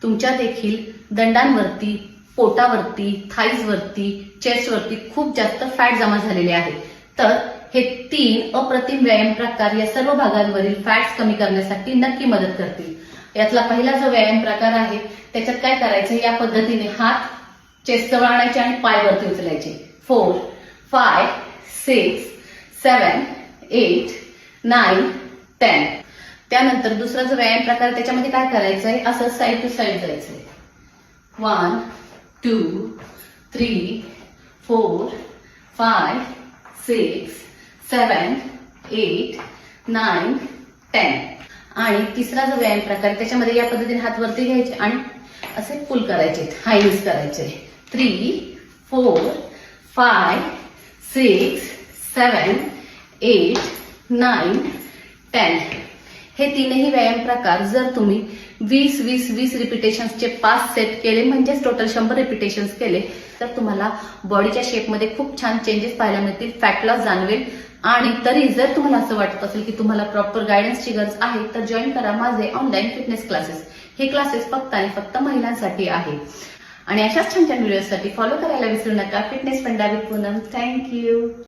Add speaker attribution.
Speaker 1: तुमच्या देखील दंडांवरती, पोटावरती, थाईज वरती, चेस्ट वरती खूप जास्त फॅट जमा झालेले आहे. तर हे 3 अप्रतिम व्यायाम प्रकार या सर्व भागांवरील फॅट्स कमी करण्यासाठी नक्की मदत करतील. यातला पहिला जो व्यायाम प्रकार आहे त्याच्यात काय करायचं, या पद्धतीने हात चेस्ट जवळ आणायचे आणि पाय वरती उचलायचे. 4, 5, 6, 7, 8, 9, 10. त्यानंतर दुसरा जो व्यायाम प्रकार त्याच्यामध्ये काय करायचंय, असं साईड टू साईड जायचंय. 1, 2, 3, 4, 5, 6, 7, 8, 9, 10. आणि तिसरा जो व्यायाम प्रकार त्याच्यामध्ये या पद्धतीने हात वरती घ्यायचे आणि असे पुल करायचे, हाय नीज करायचे. 3, 4, 5, 6, 7, 8, 9, 10. हे तीनही व्यायाम प्रकार जर तुम्ही 20-20-20 रिपिटेशन्सचे 5 सेट केले, म्हणजेच टोटल 100 रिपिटेशन्स केले, तर तुम्हाला बॉडीच्या शेपमध्ये खूप छान चेंजेस पाहायला मिळतील, फॅट लॉस जाणवेल. आणि तरी जर तुम्हाला असं वाटत असेल की तुम्हाला प्रॉपर गायडन्सची गरज आहे तर जॉईन करा माझे ऑनलाईन फिटनेस क्लासेस. हे क्लासेस फक्त आणि फक्त महिलांसाठी आहे. आणि अशाच छान छान व्हिडिओसाठी फॉलो करायला विसरू नका. Fitness Panda with Poonam. Thank you.